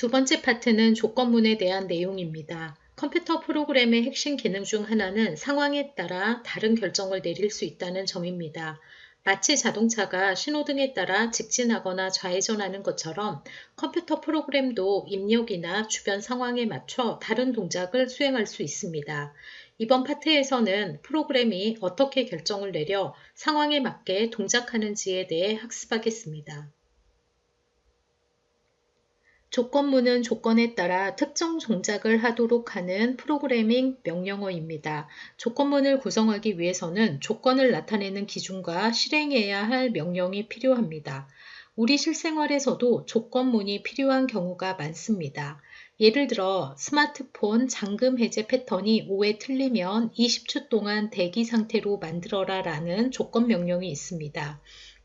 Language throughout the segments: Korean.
두 번째 파트는 조건문에 대한 내용입니다. 컴퓨터 프로그램의 핵심 기능 중 하나는 상황에 따라 다른 결정을 내릴 수 있다는 점입니다. 마치 자동차가 신호등에 따라 직진하거나 좌회전하는 것처럼 컴퓨터 프로그램도 입력이나 주변 상황에 맞춰 다른 동작을 수행할 수 있습니다. 이번 파트에서는 프로그램이 어떻게 결정을 내려 상황에 맞게 동작하는지에 대해 학습하겠습니다. 조건문은 조건에 따라 특정 동작을 하도록 하는 프로그래밍 명령어입니다. 조건문을 구성하기 위해서는 조건을 나타내는 기준과 실행해야 할 명령이 필요합니다. 우리 실생활에서도 조건문이 필요한 경우가 많습니다. 예를 들어 스마트폰 잠금 해제 패턴이 5회 틀리면 20초 동안 대기 상태로 만들어라 라는 조건 명령이 있습니다.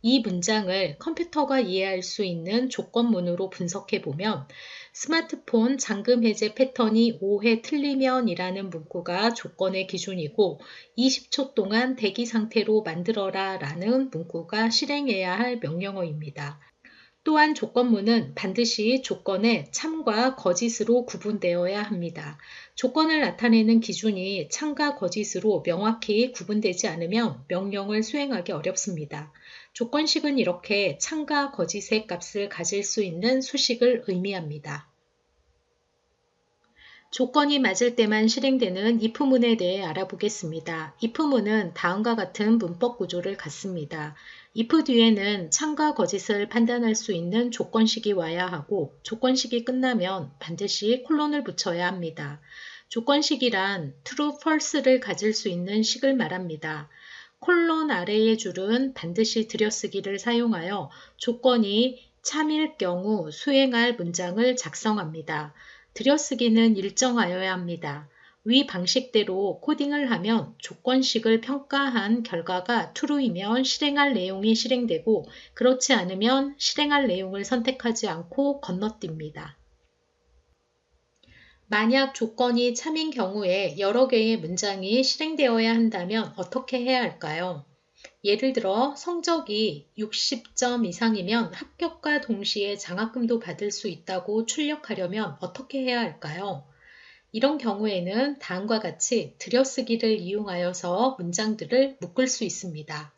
이 문장을 컴퓨터가 이해할 수 있는 조건문으로 분석해보면 스마트폰 잠금 해제 패턴이 5회 틀리면 이라는 문구가 조건의 기준이고 20초 동안 대기 상태로 만들어라 라는 문구가 실행해야 할 명령어입니다. 또한 조건문은 반드시 조건의 참과 거짓으로 구분되어야 합니다. 조건을 나타내는 기준이 참과 거짓으로 명확히 구분되지 않으면 명령을 수행하기 어렵습니다. 조건식은 이렇게 참과 거짓의 값을 가질 수 있는 수식을 의미합니다. 조건이 맞을 때만 실행되는 if문에 대해 알아보겠습니다. if문은 다음과 같은 문법 구조를 갖습니다. if 뒤에는 참과 거짓을 판단할 수 있는 조건식이 와야 하고 조건식이 끝나면 반드시 콜론을 붙여야 합니다. 조건식이란 true, false를 가질 수 있는 식을 말합니다. 콜론 아래의 줄은 반드시 들여쓰기를 사용하여 조건이 참일 경우 수행할 문장을 작성합니다. 들여쓰기는 일정하여야 합니다. 위 방식대로 코딩을 하면 조건식을 평가한 결과가 true이면 실행할 내용이 실행되고 그렇지 않으면 실행할 내용을 선택하지 않고 건너뜁니다. 만약 조건이 참인 경우에 여러 개의 문장이 실행되어야 한다면 어떻게 해야 할까요? 예를 들어 성적이 60점 이상이면 합격과 동시에 장학금도 받을 수 있다고 출력하려면 어떻게 해야 할까요? 이런 경우에는 다음과 같이 들여쓰기를 이용하여서 문장들을 묶을 수 있습니다.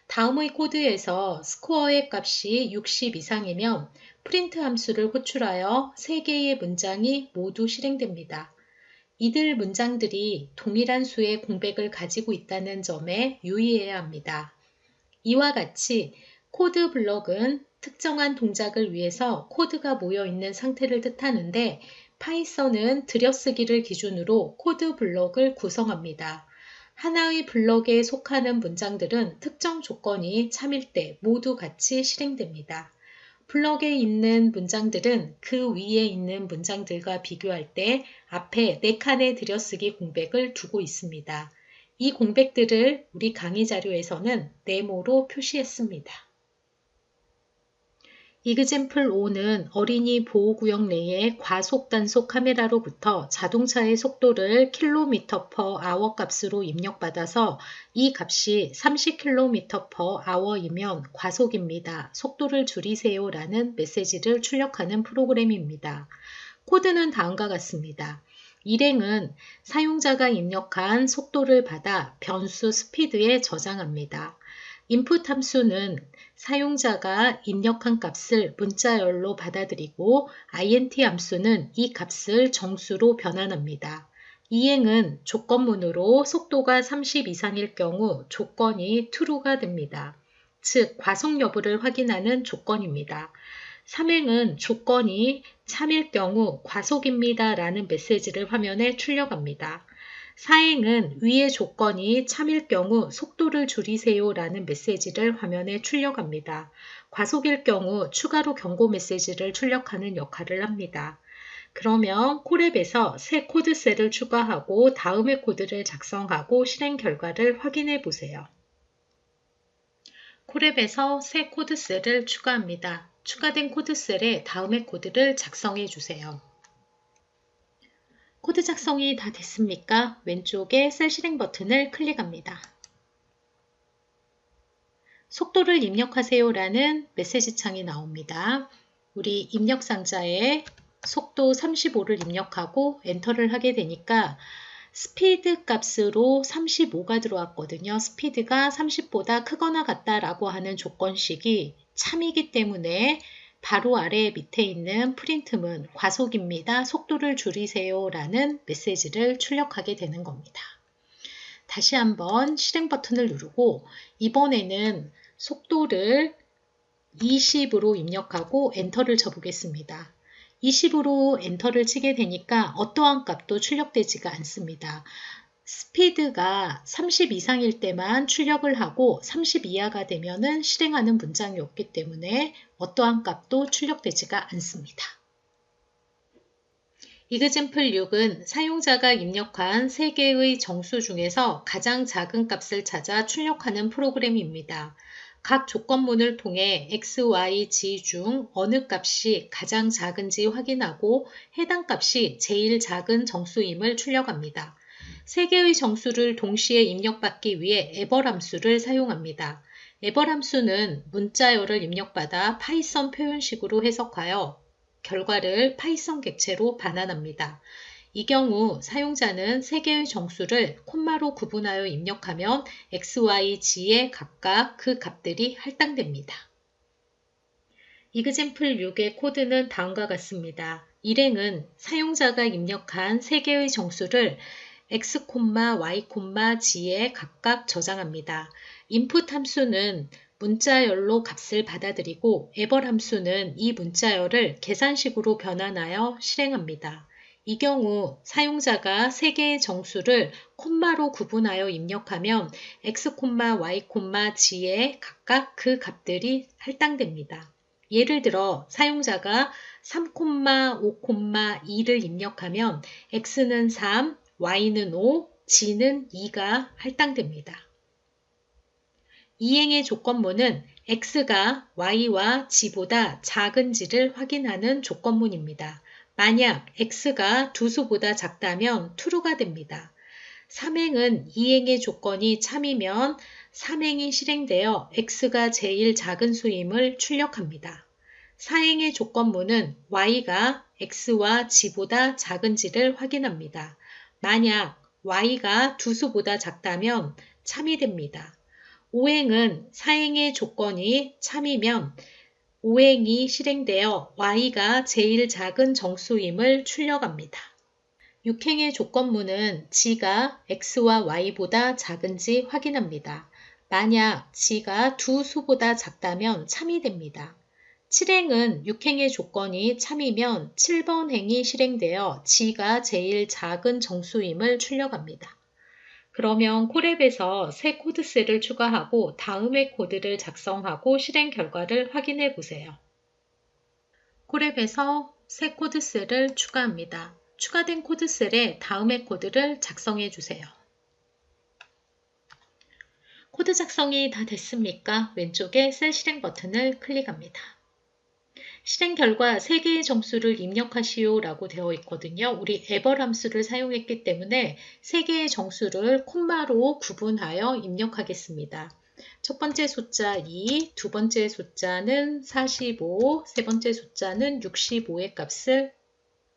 다음의 코드에서 스코어의 값이 60 이상이면 프린트 함수를 호출하여 3개의 문장이 모두 실행됩니다. 이들 문장들이 동일한 수의 공백을 가지고 있다는 점에 유의해야 합니다. 이와 같이 코드 블럭은 특정한 동작을 위해서 코드가 모여 있는 상태를 뜻하는데 파이썬은 들여쓰기를 기준으로 코드 블럭을 구성합니다. 하나의 블럭에 속하는 문장들은 특정 조건이 참일 때 모두 같이 실행됩니다. 블럭에 있는 문장들은 그 위에 있는 문장들과 비교할 때 앞에 4칸의 들여쓰기 공백을 두고 있습니다. 이 공백들을 우리 강의 자료에서는 네모로 표시했습니다. 이그젬플 5는 어린이 보호구역 내의 과속 단속 카메라로부터 자동차의 속도를 km/h 값으로 입력받아서 이 값이 30km/h이면 과속입니다. 속도를 줄이세요 라는 메시지를 출력하는 프로그램입니다. 코드는 다음과 같습니다. 일행은 사용자가 입력한 속도를 받아 변수 스피드에 저장합니다. input 함수는 사용자가 입력한 값을 문자열로 받아들이고 int 함수는 이 값을 정수로 변환합니다. 이행은 조건문으로 속도가 30 이상일 경우 조건이 true가 됩니다. 즉 과속 여부를 확인하는 조건입니다. 3행은 조건이 참일 경우 과속입니다 라는 메시지를 화면에 출력합니다. 4행은 위의 조건이 참일 경우 속도를 줄이세요 라는 메시지를 화면에 출력합니다. 과속일 경우 추가로 경고 메시지를 출력하는 역할을 합니다. 그러면 콜앱에서 새 코드셀을 추가하고 다음의 코드를 작성하고 실행 결과를 확인해 보세요. 콜앱에서 새 코드셀을 추가합니다. 추가된 코드셀에 다음의 코드를 작성해 주세요. 코드 작성이 다 됐습니까? 왼쪽에 셀 실행 버튼을 클릭합니다. 속도를 입력하세요 라는 메시지 창이 나옵니다. 우리 입력 상자에 속도 35를 입력하고 엔터를 하게 되니까 스피드 값으로 35가 들어왔거든요. 스피드가 30보다 크거나 같다라고 하는 조건식이 참이기 때문에 바로 아래 밑에 있는 프린트문 과속입니다. 속도를 줄이세요 라는 메시지를 출력하게 되는 겁니다. 다시 한번 실행 버튼을 누르고 이번에는 속도를 20으로 입력하고 엔터를 쳐보겠습니다. 20으로 엔터를 치게 되니까 어떠한 값도 출력되지가 않습니다. 스피드가 30 이상일 때만 출력을 하고 30 이하가 되면은 실행하는 문장이 없기 때문에 어떠한 값도 출력되지가 않습니다. 이그젬플 6은 사용자가 입력한 3개의 정수 중에서 가장 작은 값을 찾아 출력하는 프로그램입니다. 각 조건문을 통해 x, y, z 중 어느 값이 가장 작은지 확인하고 해당 값이 제일 작은 정수임을 출력합니다. 3개의 정수를 동시에 입력받기 위해 에벌 함수를 사용합니다. 에벌 함수는 문자열을 입력받아 파이썬 표현식으로 해석하여 결과를 파이썬 객체로 반환합니다. 이 경우 사용자는 3개의 정수를 콤마로 구분하여 입력하면 x, y, z에 각각 그 값들이 할당됩니다. 이그젬플 6의 코드는 다음과 같습니다. 일행은 사용자가 입력한 3개의 정수를 x, y, z에 각각 저장합니다. input 함수는 문자열로 값을 받아들이고 에벌 함수는 이 문자열을 계산식으로 변환하여 실행합니다. 이 경우 사용자가 3개의 정수를 콤마로 구분하여 입력하면 x, y, z에 각각 그 값들이 할당됩니다. 예를 들어 사용자가 3, 5, 2를 입력하면 x는 3, y는 5, z는 2가 할당됩니다. 이행의 조건문은 x가 y와 z보다 작은지를 확인하는 조건문입니다. 만약 x가 두 수보다 작다면 true가 됩니다. 3행은 이행의 조건이 참이면 3행이 실행되어 x가 제일 작은 수임을 출력합니다. 4행의 조건문은 y가 x와 z보다 작은지를 확인합니다. 만약 y가 두 수보다 작다면 참이 됩니다. 5행은 4행의 조건이 참이면 5행이 실행되어 y가 제일 작은 정수임을 출력합니다. 6행의 조건문은 g가 x와 y보다 작은지 확인합니다. 만약 g가 두 수보다 작다면 참이 됩니다. 7행은 6행의 조건이 참이면 7번 행이 실행되어 g가 제일 작은 정수임을 출력합니다. 그러면 콜앱에서 새 코드셀을 추가하고 다음의 코드를 작성하고 실행 결과를 확인해 보세요. 콜앱에서 새 코드셀을 추가합니다. 추가된 코드셀에 다음의 코드를 작성해 주세요. 코드 작성이 다 됐습니까? 왼쪽에 셀 실행 버튼을 클릭합니다. 실행 결과 3개의 정수를 입력하시오 라고 되어 있거든요. 우리 에벌 함수를 사용했기 때문에 3개의 정수를 콤마로 구분하여 입력하겠습니다. 첫 번째 숫자 2, 두 번째 숫자는 45, 세 번째 숫자는 65의 값을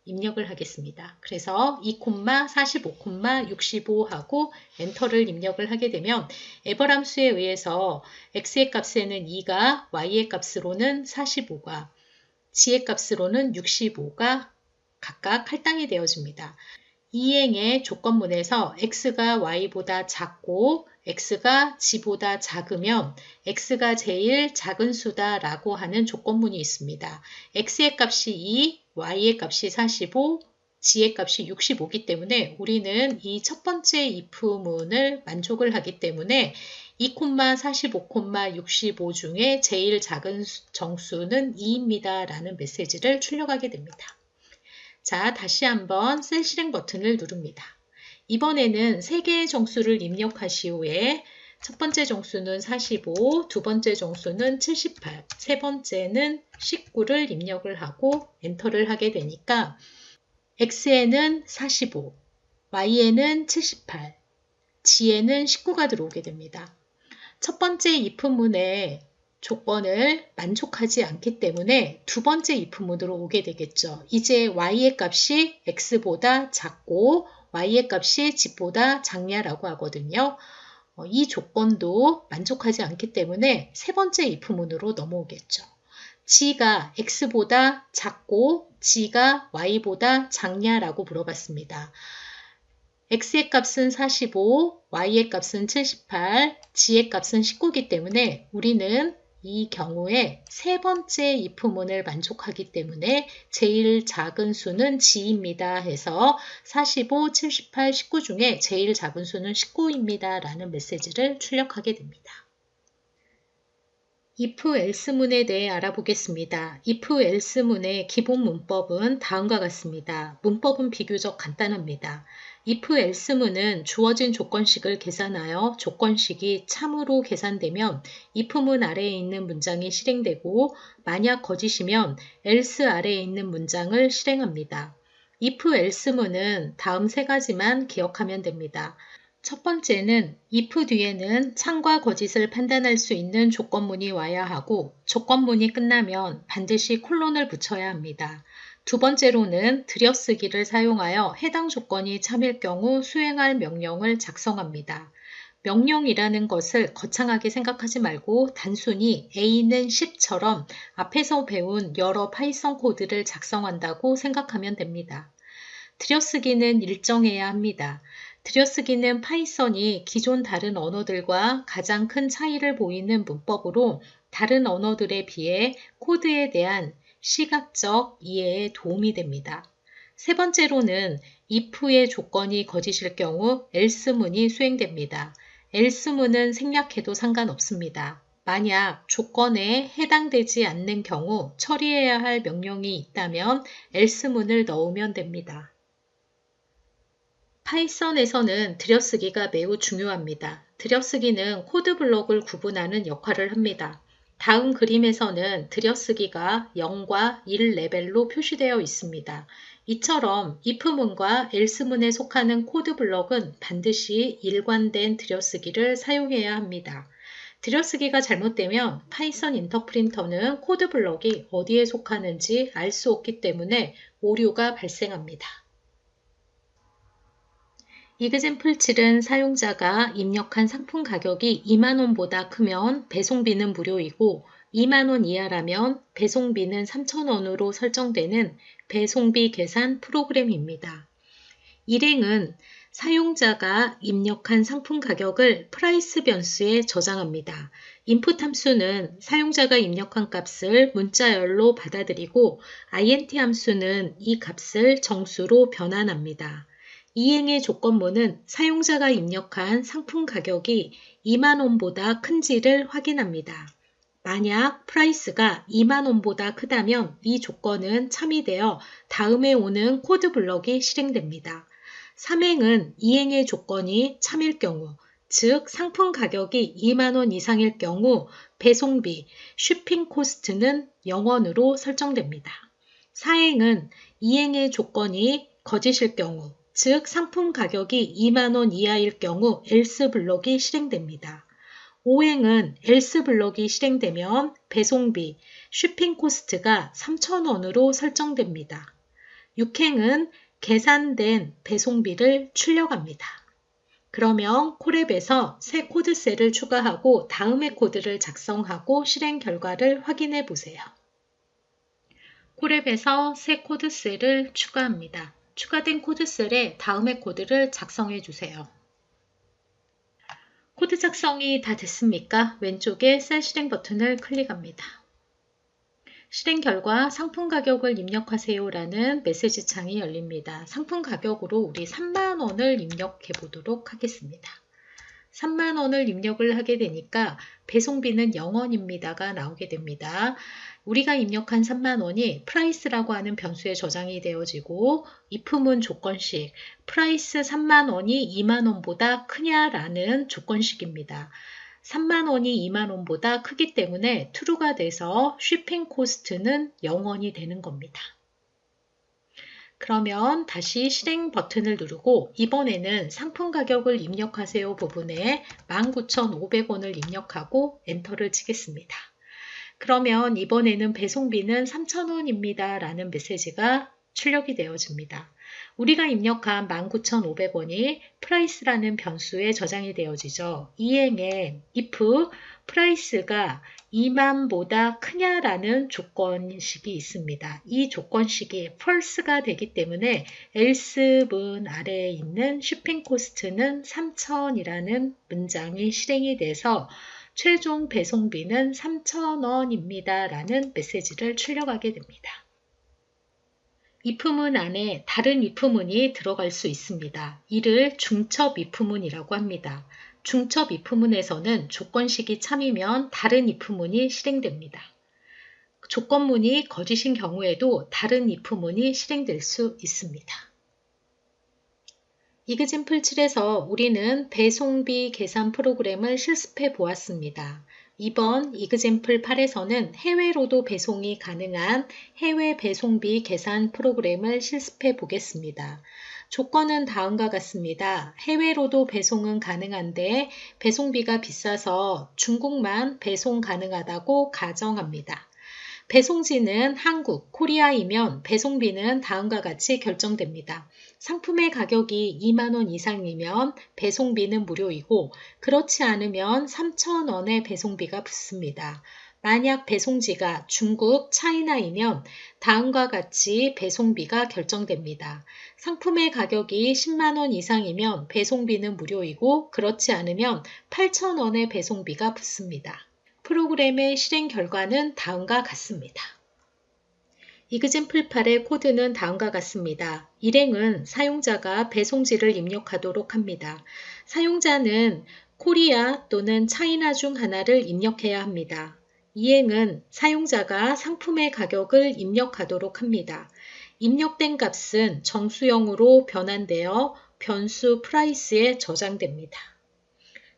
입력을 하겠습니다. 그래서 2, 45, 65 하고 엔터를 입력을 하게 되면 에벌 함수에 의해서 x의 값에는 2가, y의 값으로는 45가, z의 값으로는 65가 각각 할당이 되어집니다. 이행의 조건문에서 x가 y보다 작고 x가 z보다 작으면 x가 제일 작은 수다 라고 하는 조건문이 있습니다. x의 값이 2, y의 값이 45, z의 값이 65이기 때문에 우리는 이 첫 번째 if문을 만족을 하기 때문에 2, 45, 65 중에 제일 작은 정수는 2입니다. 라는 메시지를 출력하게 됩니다. 자, 다시 한번 셀 실행 버튼을 누릅니다. 이번에는 3개의 정수를 입력하시오에 첫 번째 정수는 45, 두 번째 정수는 78, 세 번째는 19를 입력을 하고 엔터를 하게 되니까 x에는 45, y에는 78, z에는 19가 들어오게 됩니다. 첫 번째 if문에 조건을 만족하지 않기 때문에 두 번째 if문으로 오게 되겠죠. 이제 y의 값이 x보다 작고 y의 값이 g보다 작냐라고 하거든요. 이 조건도 만족하지 않기 때문에 세 번째 if문으로 넘어오겠죠. g가 x보다 작고 g가 y보다 작냐라고 물어봤습니다. x의 값은 45, y의 값은 78, g의 값은 19이기 때문에 우리는 이 경우에 세 번째 if문을 만족하기 때문에 제일 작은 수는 g입니다 해서 45, 78, 19 중에 제일 작은 수는 19입니다 라는 메시지를 출력하게 됩니다. if else문에 대해 알아보겠습니다. if else문의 기본 문법은 다음과 같습니다. 문법은 비교적 간단합니다. if else문은 주어진 조건식을 계산하여 조건식이 참으로 계산되면 if문 아래에 있는 문장이 실행되고 만약 거짓이면 else 아래에 있는 문장을 실행합니다. if else문은 다음 세 가지만 기억하면 됩니다. 첫 번째는 if 뒤에는 참과 거짓을 판단할 수 있는 조건문이 와야 하고 조건문이 끝나면 반드시 콜론을 붙여야 합니다. 두 번째로는 들여쓰기를 사용하여 해당 조건이 참일 경우 수행할 명령을 작성합니다. 명령이라는 것을 거창하게 생각하지 말고 단순히 A는 10처럼 앞에서 배운 여러 파이썬 코드를 작성한다고 생각하면 됩니다. 들여쓰기는 일정해야 합니다. 들여쓰기는 파이썬이 기존 다른 언어들과 가장 큰 차이를 보이는 문법으로 다른 언어들에 비해 코드에 대한 시각적 이해에 도움이 됩니다. 세 번째로는 if의 조건이 거짓일 경우 else문이 수행됩니다. else문은 생략해도 상관없습니다. 만약 조건에 해당되지 않는 경우 처리해야 할 명령이 있다면 else문을 넣으면 됩니다. 파이썬에서는 들여쓰기가 매우 중요합니다. 들여쓰기는 코드 블록을 구분하는 역할을 합니다. 다음 그림에서는 들여쓰기가 0과 1 레벨로 표시되어 있습니다. 이처럼 if문과 else문에 속하는 코드 블록은 반드시 일관된 들여쓰기를 사용해야 합니다. 들여쓰기가 잘못되면 파이썬 인터프린터는 코드 블록이 어디에 속하는지 알 수 없기 때문에 오류가 발생합니다. 이그젬플 7은 사용자가 입력한 상품 가격이 2만원보다 크면 배송비는 무료이고 2만원 이하라면 배송비는 3,000원으로 설정되는 배송비 계산 프로그램입니다. 일행은 사용자가 입력한 상품 가격을 프라이스 변수에 저장합니다. 인풋 함수는 사용자가 입력한 값을 문자열로 받아들이고 int 함수는 이 값을 정수로 변환합니다. 이행의 조건문은 사용자가 입력한 상품 가격이 2만원보다 큰지를 확인합니다. 만약 프라이스가 2만원보다 크다면 이 조건은 참이되어 다음에 오는 코드 블럭이 실행됩니다. 3행은 이행의 조건이 참일 경우, 즉 상품 가격이 2만원 이상일 경우 배송비, 쇼핑 코스트는 0원으로 설정됩니다. 4행은 이행의 조건이 거짓일 경우, 즉 상품 가격이 2만원 이하일 경우 else 블록이 실행됩니다. 5행은 else 블록이 실행되면 배송비, 쇼핑 코스트가 3,000원으로 설정됩니다. 6행은 계산된 배송비를 출력합니다. 그러면 콜앱에서 새 코드셀을 추가하고 다음의 코드를 작성하고 실행 결과를 확인해 보세요. 콜앱에서 새 코드셀을 추가합니다. 추가된 코드셀에 다음의 코드를 작성해 주세요. 코드 작성이 다 됐습니까? 왼쪽에 셀 실행 버튼을 클릭합니다. 실행 결과 상품 가격을 입력하세요 라는 메시지 창이 열립니다. 상품 가격으로 우리 3만원을 입력해 보도록 하겠습니다. 3만원을 입력을 하게 되니까 배송비는 0원입니다가 나오게 됩니다. 우리가 입력한 3만원이 프라이스라고 하는 변수에 저장이 되어지고 if문 조건식 프라이스 3만원이 2만원보다 크냐라는 조건식입니다. 3만원이 2만원보다 크기 때문에 true가 돼서 쇼핑 코스트는 0원이 되는 겁니다. 그러면 다시 실행 버튼을 누르고 이번에는 상품 가격을 입력하세요 부분에 19,500원을 입력하고 엔터를 치겠습니다. 그러면 이번에는 배송비는 3,000원입니다. 라는 메시지가 출력이 되어집니다. 우리가 입력한 19,500원이 price라는 변수에 저장이 되어지죠. 이행에 if price가 2만보다 크냐라는 조건식이 있습니다. 이 조건식이 false가 되기 때문에 else 문 아래에 있는 shipping cost는 3,000이라는 문장이 실행이 돼서 최종 배송비는 3,000원입니다. 라는 메시지를 출력하게 됩니다. if문 안에 다른 if문이 들어갈 수 있습니다. 이를 중첩 if문이라고 합니다. 중첩 if문에서는 조건식이 참이면 다른 if문이 실행됩니다. 조건문이 거짓인 경우에도 다른 if문이 실행될 수 있습니다. 이그젠플 7에서 우리는 배송비 계산 프로그램을 실습해 보았습니다. 이번 이그젠플 8에서는 해외로도 배송이 가능한 해외 배송비 계산 프로그램을 실습해 보겠습니다. 조건은 다음과 같습니다. 해외로도 배송은 가능한데 배송비가 비싸서 중국만 배송 가능하다고 가정합니다. 배송지는 한국, 코리아이면 배송비는 다음과 같이 결정됩니다. 상품의 가격이 2만원 이상이면 배송비는 무료이고 그렇지 않으면 3,000원의 배송비가 붙습니다. 만약 배송지가 중국, 차이나이면 다음과 같이 배송비가 결정됩니다. 상품의 가격이 10만원 이상이면 배송비는 무료이고 그렇지 않으면 8,000원의 배송비가 붙습니다. 프로그램의 실행 결과는 다음과 같습니다. 이그젠플 8의 코드는 다음과 같습니다. 일행은 사용자가 배송지를 입력하도록 합니다. 사용자는 코리아 또는 차이나 중 하나를 입력해야 합니다. 이행은 사용자가 상품의 가격을 입력하도록 합니다. 입력된 값은 정수형으로 변환되어 변수 price에 저장됩니다.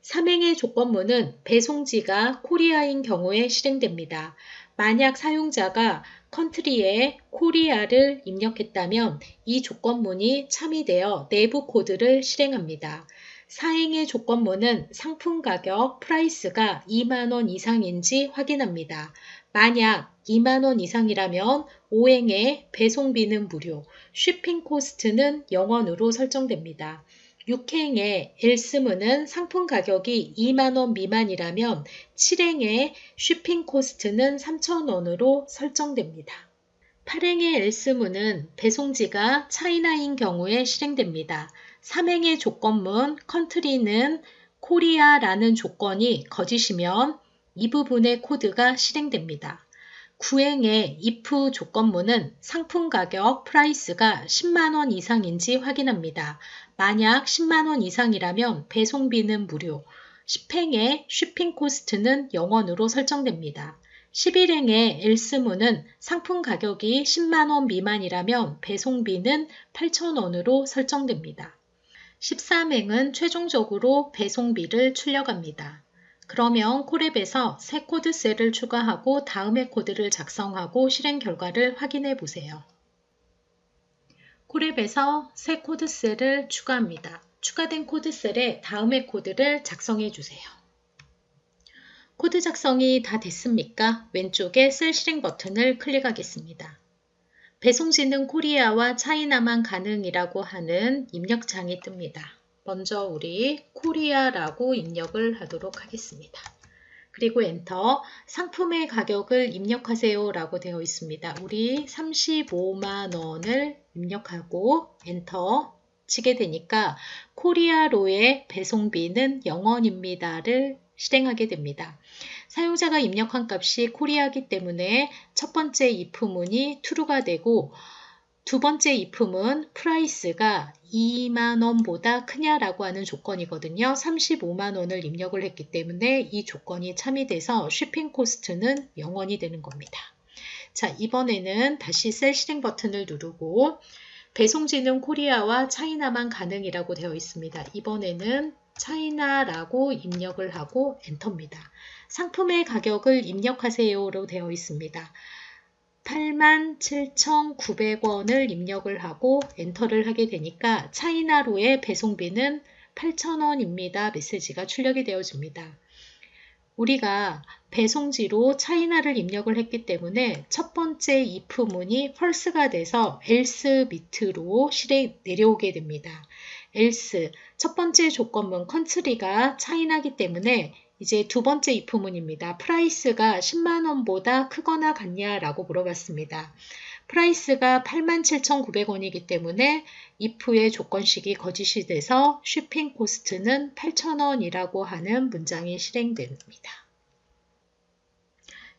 3행의 조건문은 배송지가 코리아인 경우에 실행됩니다. 만약 사용자가 컨트리에 코리아를 입력했다면 이 조건문이 참이되어 내부 코드를 실행합니다. 4행의 조건문은 상품 가격 프라이스가 2만원 이상인지 확인합니다. 만약 2만원 이상이라면 5행의 배송비는 무료, 쉬핑 코스트는 0원으로 설정됩니다. 6행의 else문은 상품 가격이 2만원 미만이라면 7행의 쉬핑 코스트는 3,000원으로 설정됩니다. 8행의 else문은 배송지가 차이나인 경우에 실행됩니다. 3행의 조건문 country는 코리아라는 조건이 거짓이면 이 부분의 코드가 실행됩니다. 9행의 if 조건문은 상품 가격 price가 10만원 이상인지 확인합니다. 만약 10만원 이상이라면 배송비는 무료, 10행의 쉬핑 코스트는 0원으로 설정됩니다. 11행의 else문은 상품 가격이 10만원 미만이라면 배송비는 8,000원으로 설정됩니다. 13행은 최종적으로 배송비를 출력합니다. 그러면 콜앱에서 새 코드셀을 추가하고 다음의 코드를 작성하고 실행 결과를 확인해 보세요. 콜앱에서 새 코드셀을 추가합니다. 추가된 코드셀에 다음의 코드를 작성해 주세요. 코드 작성이 다 됐습니까? 왼쪽에 셀 실행 버튼을 클릭하겠습니다. 배송지는 코리아와 차이나만 가능이라고 하는 입력창이 뜹니다. 먼저 우리 코리아라고 입력을 하도록 하겠습니다. 그리고 엔터, 상품의 가격을 입력하세요 라고 되어 있습니다. 우리 35만원을 입력하고 엔터 치게 되니까 코리아로의 배송비는 0원입니다를 실행하게 됩니다. 사용자가 입력한 값이 코리아이기 때문에 첫 번째 if문이 true가 되고 두 번째 if문 price가 2만원보다 크냐라고 하는 조건이거든요. 35만원을 입력을 했기 때문에 이 조건이 참이돼서 쉬핑 코스트는 0원이 되는 겁니다. 자, 이번에는 다시 셀 실행 버튼을 누르고 배송지는 코리아와 차이나만 가능이라고 되어 있습니다. 이번에는 차이나라고 입력을 하고 엔터입니다. 상품의 가격을 입력하세요로 되어 있습니다. 87,900원을 입력을 하고 엔터를 하게 되니까 차이나로의 배송비는 8,000원입니다. 메시지가 출력이 되어집니다. 우리가 배송지로 차이나를 입력을 했기 때문에 첫 번째 if문이 false가 돼서 else 밑으로 실에 내려오게 됩니다. else, 첫 번째 조건문 country가 차이나기 때문에 이제 두 번째 if문입니다. price가 10만원보다 크거나 같냐라고 물어봤습니다. 프라이스가 87,900원이기 때문에 if의 조건식이 거짓이 돼서 쇼핑 코스트는 8,000원이라고 하는 문장이 실행됩니다.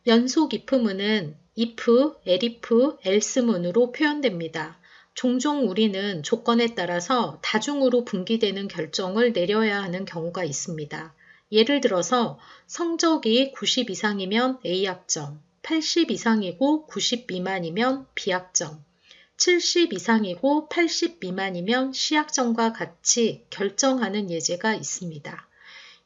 연속 if문은 if, elif, else문으로 표현됩니다. 종종 우리는 조건에 따라서 다중으로 분기되는 결정을 내려야 하는 경우가 있습니다. 예를 들어서 성적이 90 이상이면 A학점, 80 이상이고 90 미만이면 B학점, 70 이상이고 80 미만이면 C학점과 같이 결정하는 예제가 있습니다.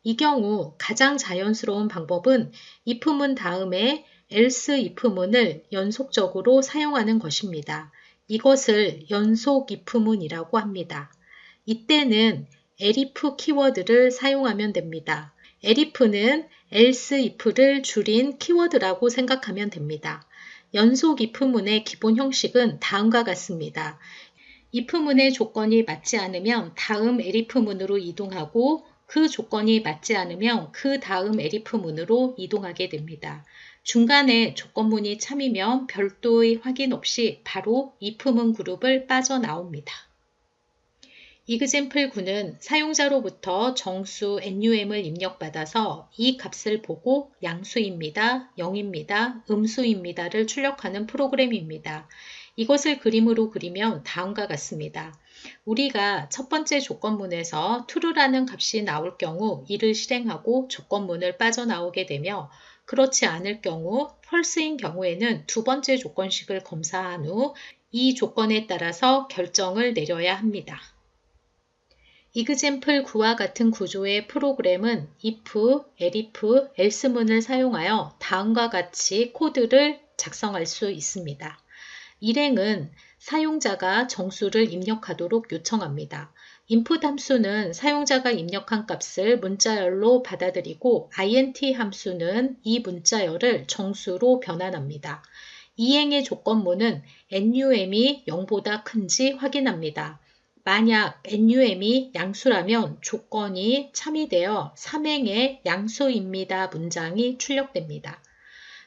이 경우 가장 자연스러운 방법은 if문 다음에 else if문을 연속적으로 사용하는 것입니다. 이것을 연속 if문이라고 합니다. 이때는 elif 키워드를 사용하면 됩니다. elif는 else if를 줄인 키워드라고 생각하면 됩니다. 연속 if문의 기본 형식은 다음과 같습니다. if문의 조건이 맞지 않으면 다음 elif문으로 이동하고 그 조건이 맞지 않으면 그 다음 elif문으로 이동하게 됩니다. 중간에 조건문이 참이면 별도의 확인 없이 바로 if문 그룹을 빠져나옵니다. example 9는 사용자로부터 정수 num을 입력받아서 이 값을 보고 양수입니다, 0입니다, 음수입니다를 출력하는 프로그램입니다. 이것을 그림으로 그리면 다음과 같습니다. 우리가 첫 번째 조건문에서 true라는 값이 나올 경우 이를 실행하고 조건문을 빠져나오게 되며 그렇지 않을 경우 false인 경우에는 두 번째 조건식을 검사한 후 이 조건에 따라서 결정을 내려야 합니다. example 9와 같은 구조의 프로그램은 if, elif, else문을 사용하여 다음과 같이 코드를 작성할 수 있습니다. 일행은 사용자가 정수를 입력하도록 요청합니다. input 함수는 사용자가 입력한 값을 문자열로 받아들이고 int 함수는 이 문자열을 정수로 변환합니다. 이행의 조건문은 num이 0보다 큰지 확인합니다. 만약 num이 양수라면 조건이 참이되어 3행의 양수입니다 문장이 출력됩니다.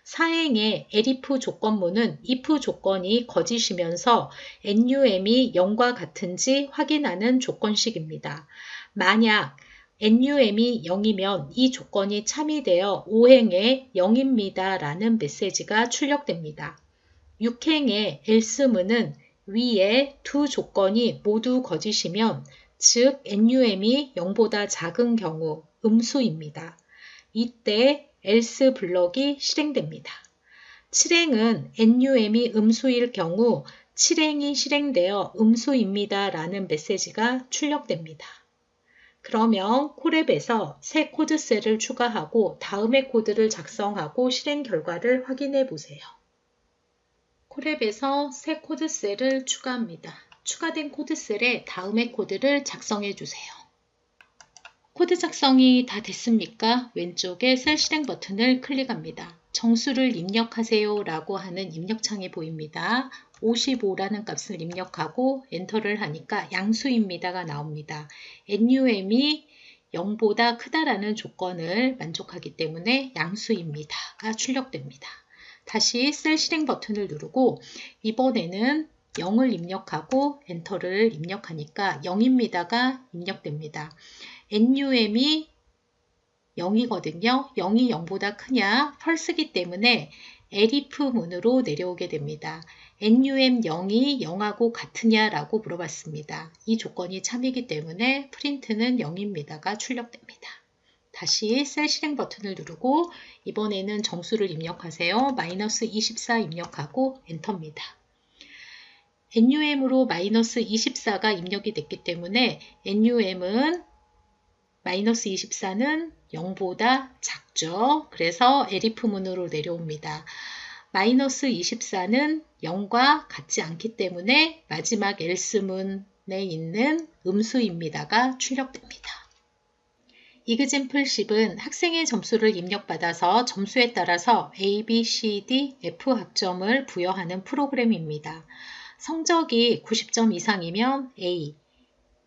4행의 elif 조건문은 if 조건이 거짓이면서 num이 0과 같은지 확인하는 조건식입니다. 만약 num이 0이면 이 조건이 참이되어 5행의 0입니다 라는 메시지가 출력됩니다. 6행의 else문은 위에 두 조건이 모두 거짓이면 즉 num이 0보다 작은 경우 음수입니다. 이때 else 블럭이 실행됩니다. 7행은 num이 음수일 경우 7행이 실행되어 음수입니다 라는 메시지가 출력됩니다. 그러면 콜앱에서 새 코드셀을 추가하고 다음의 코드를 작성하고 실행 결과를 확인해 보세요. 콜앱에서 새 코드셀을 추가합니다. 추가된 코드셀에 다음의 코드를 작성해 주세요. 코드 작성이 다 됐습니까? 왼쪽에 셀 실행 버튼을 클릭합니다. 정수를 입력하세요 라고 하는 입력창이 보입니다. 55라는 값을 입력하고 엔터를 하니까 양수입니다가 나옵니다. num이 0보다 크다라는 조건을 만족하기 때문에 양수입니다가 출력됩니다. 다시 셀 실행 버튼을 누르고 이번에는 0을 입력하고 엔터를 입력하니까 0입니다가 입력됩니다. num이 0이거든요. 0이 0보다 크냐? false이기 때문에 elif 문으로 내려오게 됩니다. num 0이 0하고 같으냐라고 물어봤습니다. 이 조건이 참이기 때문에 프린트는 0입니다가 출력됩니다. 다시 셀 실행 버튼을 누르고 이번에는 정수를 입력하세요. 마이너스 24 입력하고 엔터입니다. num으로 마이너스 24가 입력이 됐기 때문에 num은 마이너스 24는 0보다 작죠. 그래서 elif 문으로 내려옵니다. 마이너스 24는 0과 같지 않기 때문에 마지막 else 문에 있는 음수입니다가 출력됩니다. 이그젠플 10은 학생의 점수를 입력받아서 점수에 따라서 A, B, C, D, F 학점을 부여하는 프로그램입니다. 성적이 90점 이상이면 A,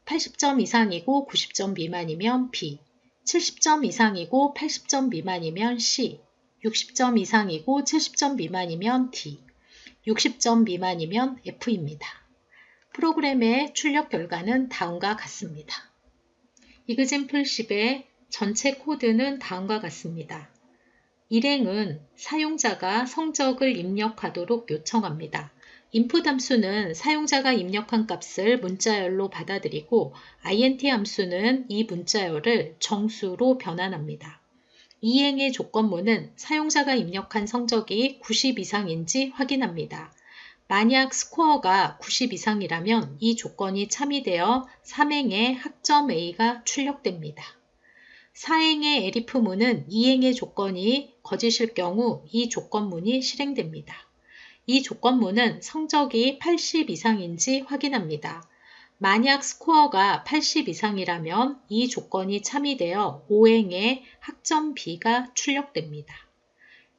80점 이상이고 90점 미만이면 B, 70점 이상이고 80점 미만이면 C, 60점 이상이고 70점 미만이면 D, 60점 미만이면 F입니다. 프로그램의 출력 결과는 다음과 같습니다. 이그젠플 10의 전체 코드는 다음과 같습니다. 일행은 사용자가 성적을 입력하도록 요청합니다. input 함수는 사용자가 입력한 값을 문자열로 받아들이고 int 함수는 이 문자열을 정수로 변환합니다. 이행의 조건문은 사용자가 입력한 성적이 90 이상인지 확인합니다. 만약 스코어가 90 이상이라면 이 조건이 참이되어 3행의 학점 A가 출력됩니다. 4행의 elif문은 2행의 조건이 거짓일 경우 이 조건문이 실행됩니다. 이 조건문은 성적이 80 이상인지 확인합니다. 만약 스코어가 80 이상이라면 이 조건이 참이되어 5행의 학점 B가 출력됩니다.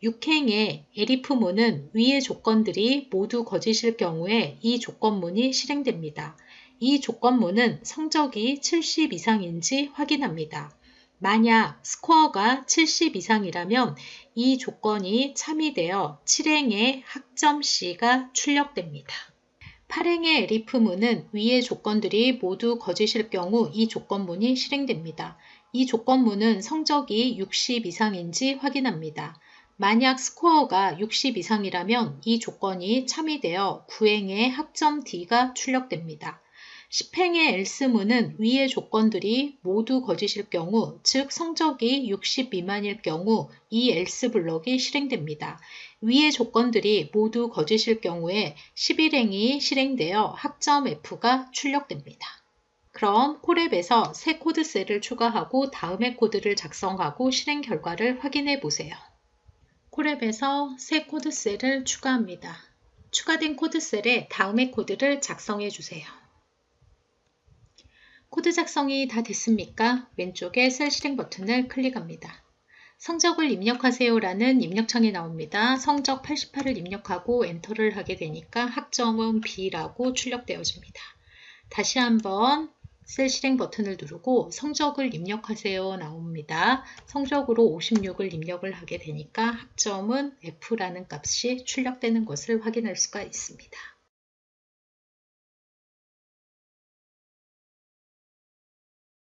6행의 elif문은 위의 조건들이 모두 거짓일 경우에 이 조건문이 실행됩니다. 이 조건문은 성적이 70 이상인지 확인합니다. 만약 스코어가 70 이상이라면 이 조건이 참이되어 7행의 학점 C가 출력됩니다. 8행의 elif문은 위의 조건들이 모두 거짓일 경우 이 조건문이 실행됩니다. 이 조건문은 성적이 60 이상인지 확인합니다. 만약 스코어가 60 이상이라면 이 조건이 참이되어 9행의 학점 D가 출력됩니다. 10행의 else문은 위의 조건들이 모두 거짓일 경우, 즉 성적이 60 미만일 경우 이 else 블럭이 실행됩니다. 위의 조건들이 모두 거짓일 경우에 11행이 실행되어 학점 F가 출력됩니다. 그럼 콜앱에서 새 코드셀을 추가하고 다음의 코드를 작성하고 실행 결과를 확인해 보세요. 콜앱에서 새 코드셀을 추가합니다. 추가된 코드셀에 다음의 코드를 작성해 주세요. 코드 작성이 다 됐습니까? 왼쪽에 셀 실행 버튼을 클릭합니다. 성적을 입력하세요라는 입력창이 나옵니다. 성적 88을 입력하고 엔터를 하게 되니까 학점은 B라고 출력되어집니다. 다시 한번 셀 실행 버튼을 누르고 성적을 입력하세요 나옵니다. 성적으로 56을 입력을 하게 되니까 학점은 F라는 값이 출력되는 것을 확인할 수가 있습니다.